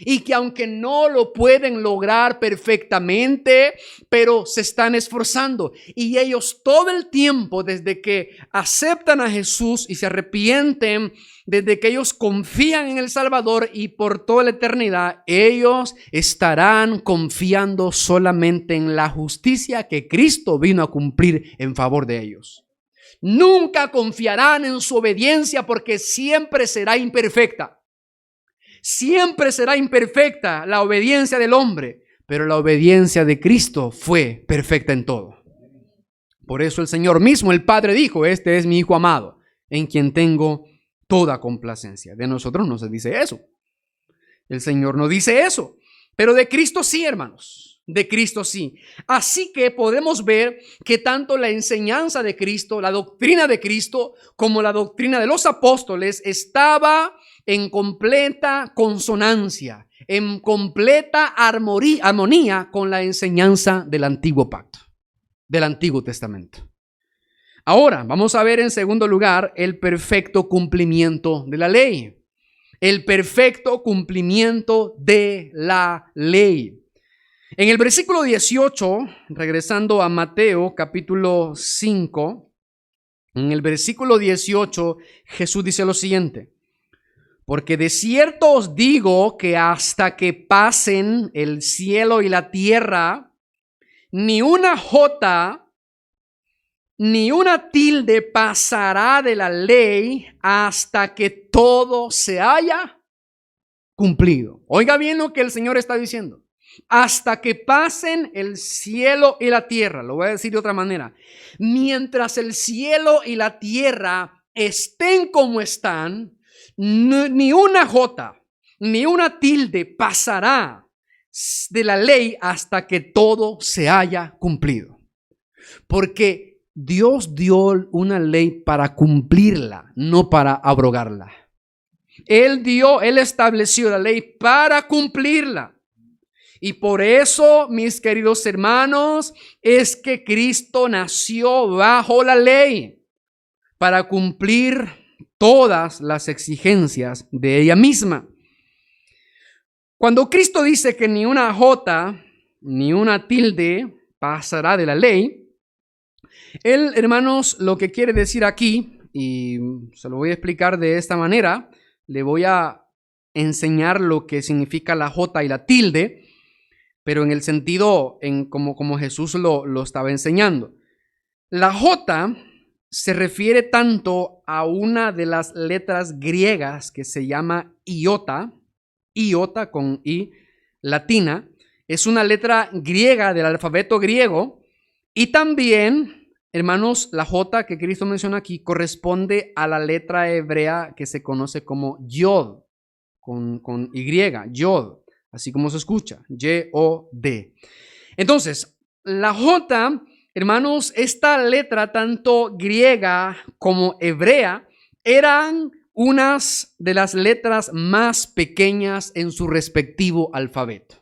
Y que aunque no lo pueden lograr perfectamente, pero se están esforzando. Y ellos todo el tiempo, desde que aceptan a Jesús y se arrepienten, desde que ellos confían en el Salvador y por toda la eternidad, ellos estarán confiando solamente en la justicia que Cristo vino a cumplir en favor de ellos. Nunca confiarán en su obediencia porque siempre será imperfecta. Siempre será imperfecta la obediencia del hombre, pero la obediencia de Cristo fue perfecta en todo. Por eso el Señor mismo, el Padre, dijo: este es mi Hijo amado, en quien tengo toda complacencia. De nosotros no se dice eso. El Señor no dice eso, pero de Cristo sí, hermanos. De Cristo sí. Así que podemos ver que tanto la enseñanza de Cristo, la doctrina de Cristo, como la doctrina de los apóstoles estaba en completa consonancia, en completa armonía con la enseñanza del antiguo pacto, del Antiguo Testamento. Ahora vamos a ver en segundo lugar el perfecto cumplimiento de la ley. El perfecto cumplimiento de la ley. En el versículo 18, regresando a Mateo capítulo 5, en el versículo 18, Jesús dice lo siguiente: porque de cierto os digo que hasta que pasen el cielo y la tierra, ni una jota ni una tilde pasará de la ley hasta que todo se haya cumplido. Oiga bien lo que el Señor está diciendo. Hasta que pasen el cielo y la tierra. Lo voy a decir de otra manera. Mientras el cielo y la tierra estén como están, ni una jota, ni una tilde pasará de la ley hasta que todo se haya cumplido. Porque Dios dio una ley para cumplirla, no para abrogarla. Él estableció la ley para cumplirla. Y por eso, mis queridos hermanos, es que Cristo nació bajo la ley para cumplir todas las exigencias de ella misma. Cuando Cristo dice que ni una jota ni una tilde pasará de la ley, Él, hermanos, lo que quiere decir aquí, y se lo voy a explicar de esta manera, le voy a enseñar lo que significa la jota y la tilde, pero en el sentido como Jesús lo estaba enseñando. La jota se refiere tanto a una de las letras griegas que se llama iota con i latina. Es una letra griega del alfabeto griego, y también, hermanos, la jota que Cristo menciona aquí corresponde a la letra hebrea que se conoce como yod, con y, yod, así como se escucha, Y-O-D. Entonces, la jota, hermanos, esta letra tanto griega como hebrea eran unas de las letras más pequeñas en su respectivo alfabeto.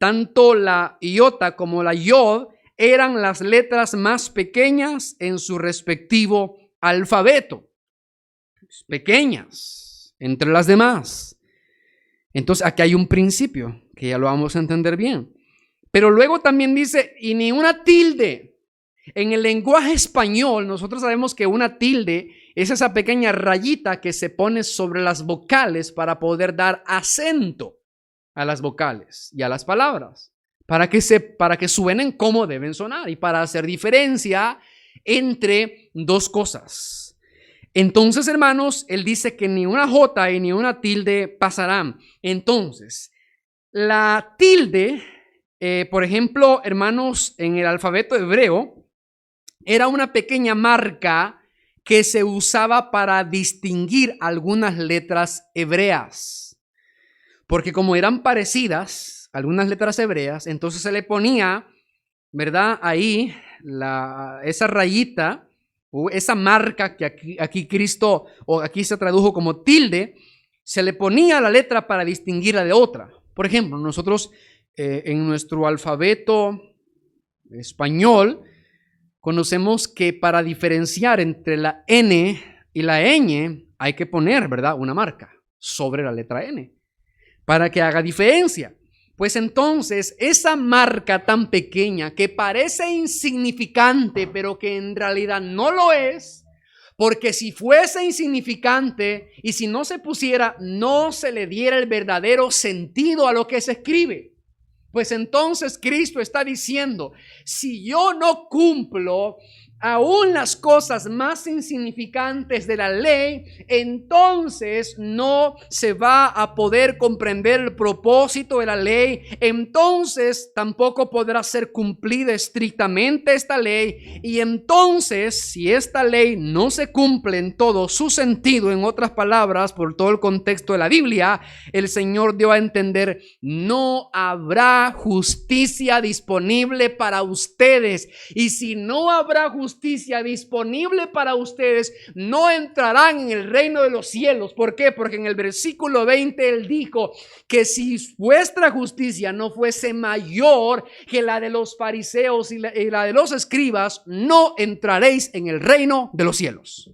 Tanto la iota como la yod eran las letras más pequeñas en su respectivo alfabeto. Pequeñas entre las demás. Entonces aquí hay un principio que ya lo vamos a entender bien. Pero luego también dice, y ni una tilde. En el lenguaje español, nosotros sabemos que una tilde es esa pequeña rayita que se pone sobre las vocales para poder dar acento a las vocales y a las palabras, para que suenen como deben sonar y para hacer diferencia entre dos cosas. Entonces, hermanos, él dice que ni una jota y ni una tilde pasarán. Entonces, la tilde, por ejemplo, hermanos, en el alfabeto hebreo, era una pequeña marca que se usaba para distinguir algunas letras hebreas. Porque como eran parecidas, algunas letras hebreas, entonces se le ponía, ¿verdad? Ahí esa rayita, esa marca que aquí Cristo, o aquí se tradujo como tilde, se le ponía a la letra para distinguirla de otra. Por ejemplo, nosotros en nuestro alfabeto español conocemos que para diferenciar entre la N y la ñ hay que poner, ¿verdad?, una marca sobre la letra N para que haga diferencia. Pues entonces, esa marca tan pequeña que parece insignificante, pero que en realidad no lo es, porque si fuese insignificante y si no se pusiera, no se le diera el verdadero sentido a lo que se escribe. Pues entonces Cristo está diciendo, si yo no cumplo aún las cosas más insignificantes de la ley, entonces no se va a poder comprender el propósito de la ley, entonces tampoco podrá ser cumplida estrictamente esta ley, y entonces si esta ley no se cumple en todo su sentido, en otras palabras, por todo el contexto de la Biblia, el Señor dio a entender, no habrá justicia disponible para ustedes, y si no habrá justicia disponible para ustedes, no entrarán en el reino de los cielos. ¿Por qué? Porque en el versículo 20 él dijo que si vuestra justicia no fuese mayor que la de los fariseos y la de los escribas, no entraréis en el reino de los cielos.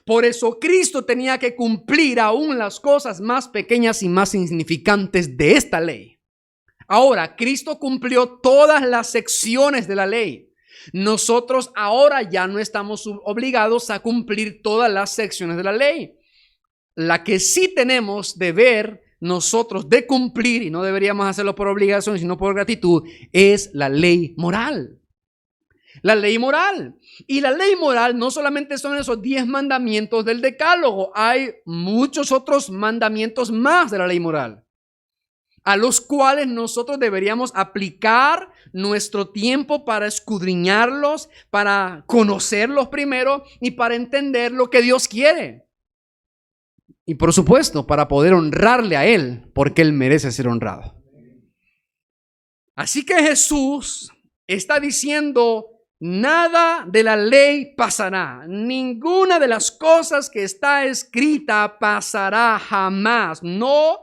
Por eso Cristo tenía que cumplir aún las cosas más pequeñas y más insignificantes de esta ley, Ahora, Cristo cumplió todas las secciones de la ley. Nosotros ahora ya no estamos obligados a cumplir todas las secciones de la ley. La que sí tenemos deber nosotros de cumplir, y no deberíamos hacerlo por obligación, sino por gratitud, es la ley moral. La ley moral. Y la ley moral no solamente son esos 10 mandamientos del decálogo, hay muchos otros mandamientos más de la ley moral, a los cuales nosotros deberíamos aplicar nuestro tiempo para escudriñarlos, para conocerlos primero y para entender lo que Dios quiere. Y por supuesto, para poder honrarle a Él, porque Él merece ser honrado. Así que Jesús está diciendo: nada de la ley pasará, ninguna de las cosas que está escrita pasará jamás, no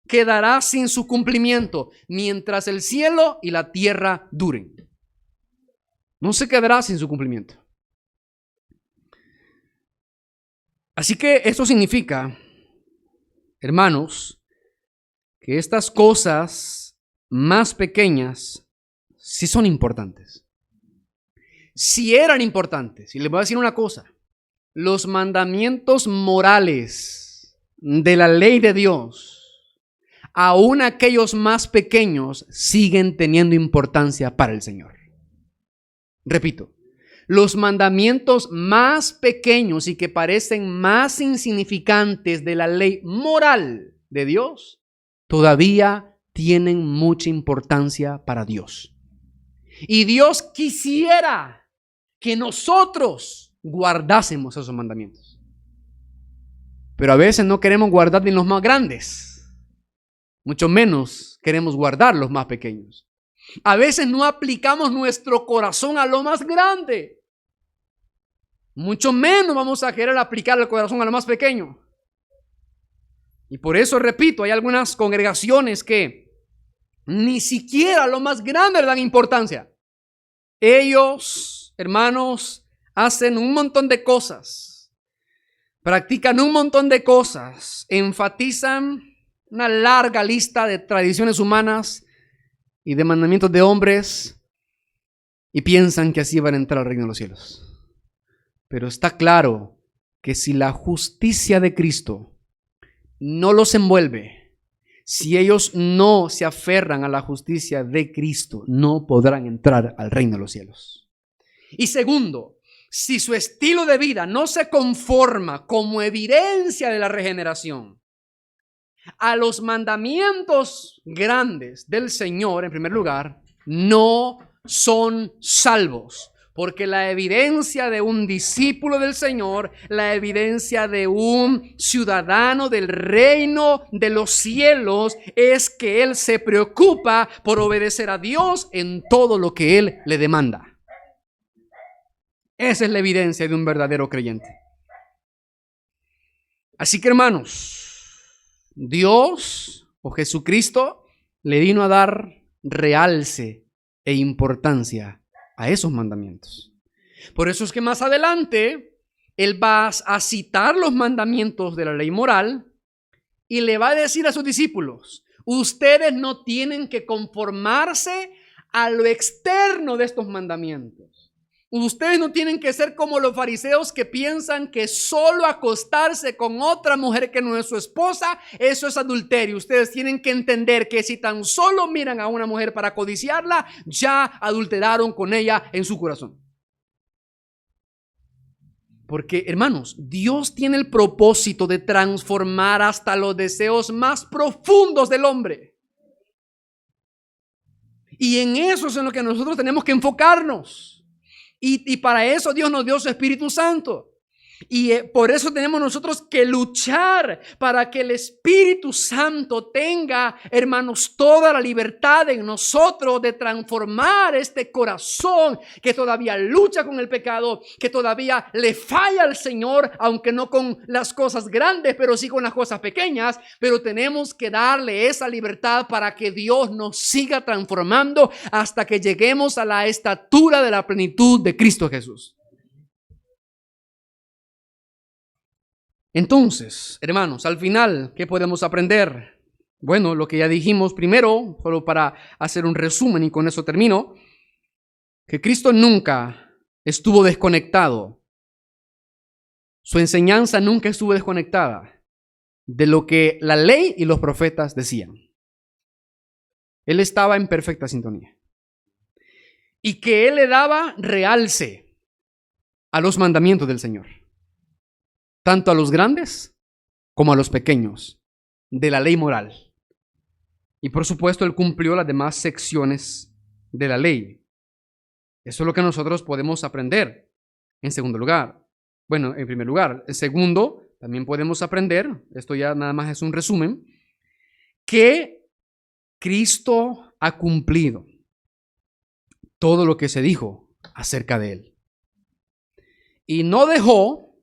quedará sin su cumplimiento mientras el cielo y la tierra duren. No se quedará sin su cumplimiento. Así que esto significa, hermanos, que estas cosas más pequeñas sí son importantes. Sí eran importantes. Y les voy a decir una cosa: los mandamientos morales de la ley de Dios, aún aquellos más pequeños, siguen teniendo importancia para el Señor. Repito, los mandamientos más pequeños y que parecen más insignificantes de la ley moral de Dios, todavía tienen mucha importancia para Dios. Y Dios quisiera que nosotros guardásemos esos mandamientos. Pero a veces no queremos guardar ni los más grandes. Mucho menos queremos guardar los más pequeños. A veces no aplicamos nuestro corazón a lo más grande. Mucho menos vamos a querer aplicar el corazón a lo más pequeño. Y por eso, repito, hay algunas congregaciones que ni siquiera a lo más grande le dan importancia. Ellos, hermanos, hacen un montón de cosas. Practican un montón de cosas. Enfatizan una larga lista de tradiciones humanas y de mandamientos de hombres y piensan que así van a entrar al reino de los cielos. Pero está claro que si la justicia de Cristo no los envuelve, si ellos no se aferran a la justicia de Cristo, no podrán entrar al reino de los cielos. Y segundo, si su estilo de vida no se conforma como evidencia de la regeneración a los mandamientos grandes del Señor, en primer lugar, no son salvos. Porque la evidencia de un discípulo del Señor, la evidencia de un ciudadano del reino de los cielos, es que él se preocupa por obedecer a Dios en todo lo que Él le demanda. Esa es la evidencia de un verdadero creyente. Así que, hermanos, Dios o Jesucristo le vino a dar realce e importancia a esos mandamientos. Por eso es que más adelante Él va a citar los mandamientos de la ley moral y le va a decir a sus discípulos: ustedes no tienen que conformarse a lo externo de estos mandamientos. Ustedes no tienen que ser como los fariseos que piensan que solo acostarse con otra mujer que no es su esposa, eso es adulterio. Ustedes tienen que entender que si tan solo miran a una mujer para codiciarla, ya adulteraron con ella en su corazón. Porque, hermanos, Dios tiene el propósito de transformar hasta los deseos más profundos del hombre. Y en eso es en lo que nosotros tenemos que enfocarnos. Y para eso Dios nos dio su Espíritu Santo. Y por eso tenemos nosotros que luchar para que el Espíritu Santo tenga, hermanos, toda la libertad en nosotros de transformar este corazón que todavía lucha con el pecado, que todavía le falla al Señor, aunque no con las cosas grandes, pero sí con las cosas pequeñas. Pero tenemos que darle esa libertad para que Dios nos siga transformando hasta que lleguemos a la estatura de la plenitud de Cristo Jesús. Entonces, hermanos, al final, ¿qué podemos aprender Bueno, lo que ya dijimos primero, solo para hacer un resumen y con eso termino, que Cristo nunca estuvo desconectado. Su enseñanza nunca estuvo desconectada de lo que la ley y los profetas decían. Él estaba en perfecta sintonía. Y que Él le daba realce a los mandamientos del Señor, tanto a los grandes como a los pequeños de la ley moral. Y por supuesto, Él cumplió las demás secciones de la ley. Eso es lo que nosotros podemos aprender. En segundo lugar, bueno, en primer lugar. En segundo, también podemos aprender, esto ya nada más es un resumen, que Cristo ha cumplido todo lo que se dijo acerca de Él. Y no dejó,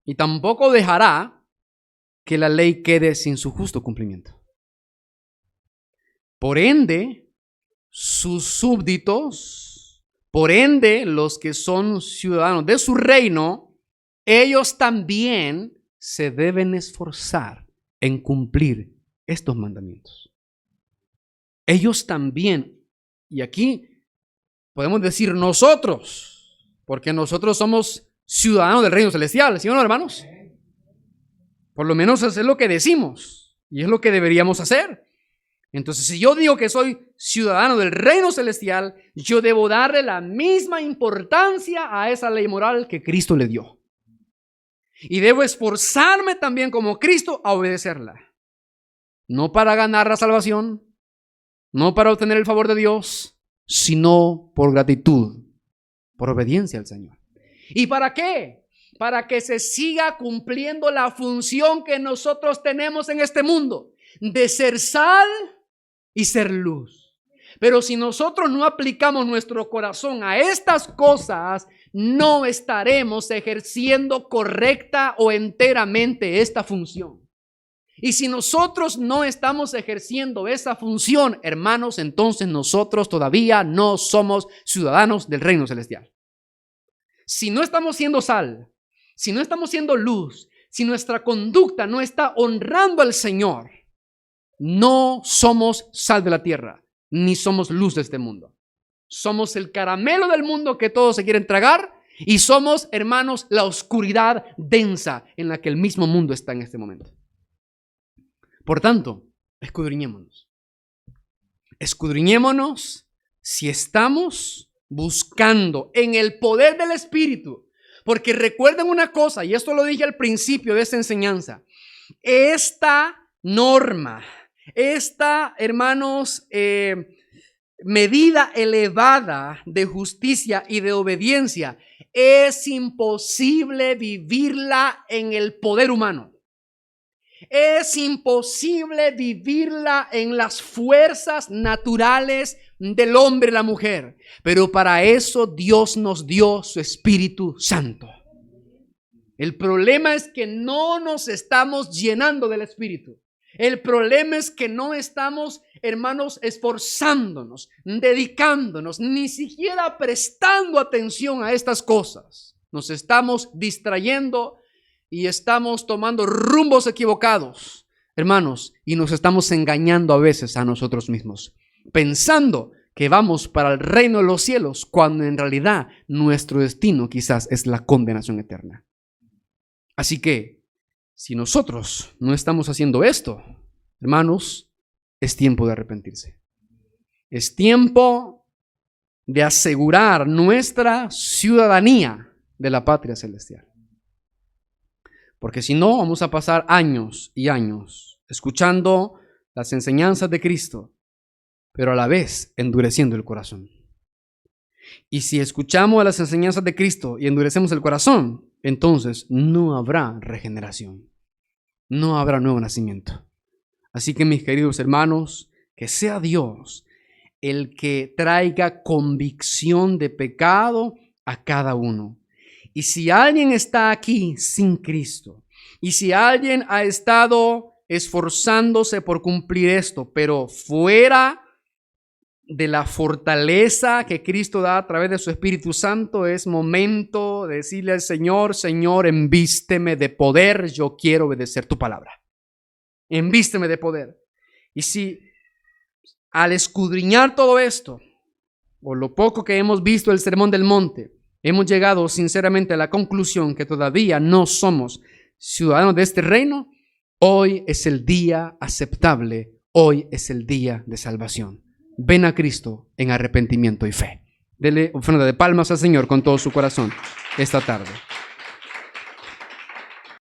y tampoco dejará, que la ley quede sin su justo cumplimiento. Por ende, sus súbditos, por ende, los que son ciudadanos de su reino, ellos también se deben esforzar en cumplir estos mandamientos. Ellos también, y aquí podemos decir nosotros, porque nosotros somos ciudadanos del reino celestial, ¿sí o no, hermanos? Por lo menos eso es lo que decimos y es lo que deberíamos hacer. Entonces, si yo digo que soy ciudadano del reino celestial, yo debo darle la misma importancia a esa ley moral que Cristo le dio. Y debo esforzarme también como Cristo a obedecerla. No para ganar la salvación, no para obtener el favor de Dios, sino por gratitud, por obediencia al Señor. ¿Y para qué? Para que se siga cumpliendo la función que nosotros tenemos en este mundo, de ser sal y ser luz. Pero si nosotros no aplicamos nuestro corazón a estas cosas, no estaremos ejerciendo correcta o enteramente esta función. Y si nosotros no estamos ejerciendo esa función, hermanos, entonces nosotros todavía no somos ciudadanos del reino celestial. Si no estamos siendo sal, si no estamos siendo luz, si nuestra conducta no está honrando al Señor, no somos sal de la tierra, ni somos luz de este mundo. Somos el caramelo del mundo que todos se quieren tragar y somos, hermanos, la oscuridad densa en la que el mismo mundo está en este momento. Por tanto, escudriñémonos. Escudriñémonos si estamos buscando en el poder del Espíritu. Porque recuerden una cosa, y esto lo dije al principio de esta enseñanza. Esta norma, esta, hermanos, medida elevada de justicia y de obediencia, es imposible vivirla en el poder humano. Es imposible vivirla en las fuerzas naturales del hombre y la mujer. Pero para eso Dios nos dio su Espíritu Santo. El problema es que no nos estamos llenando del Espíritu. El problema es que no estamos, hermanos, esforzándonos, dedicándonos, ni siquiera prestando atención a estas cosas. Nos estamos distrayendo y estamos tomando rumbos equivocados, hermanos, y nos estamos engañando a veces a nosotros mismos, pensando que vamos para el reino de los cielos, cuando en realidad nuestro destino quizás es la condenación eterna. Así que, si nosotros no estamos haciendo esto, hermanos, es tiempo de arrepentirse. Es tiempo de asegurar nuestra ciudadanía de la patria celestial. Porque si no, vamos a pasar años y años escuchando las enseñanzas de Cristo, pero a la vez endureciendo el corazón. Y si escuchamos las enseñanzas de Cristo y endurecemos el corazón, entonces no habrá regeneración, no habrá nuevo nacimiento. Así que, mis queridos hermanos, que sea Dios el que traiga convicción de pecado a cada uno. Y si alguien está aquí sin Cristo, y si alguien ha estado esforzándose por cumplir esto, pero fuera de la fortaleza que Cristo da a través de su Espíritu Santo, es momento de decirle al Señor: Señor, envísteme de poder, yo quiero obedecer tu palabra. Envísteme de poder. Y si al escudriñar todo esto, o lo poco que hemos visto del Sermón del Monte, hemos llegado sinceramente a la conclusión que todavía no somos ciudadanos de este reino, hoy es el día aceptable, hoy es el día de salvación. Ven a Cristo en arrepentimiento y fe. Dele ofrenda de palmas al Señor con todo su corazón esta tarde.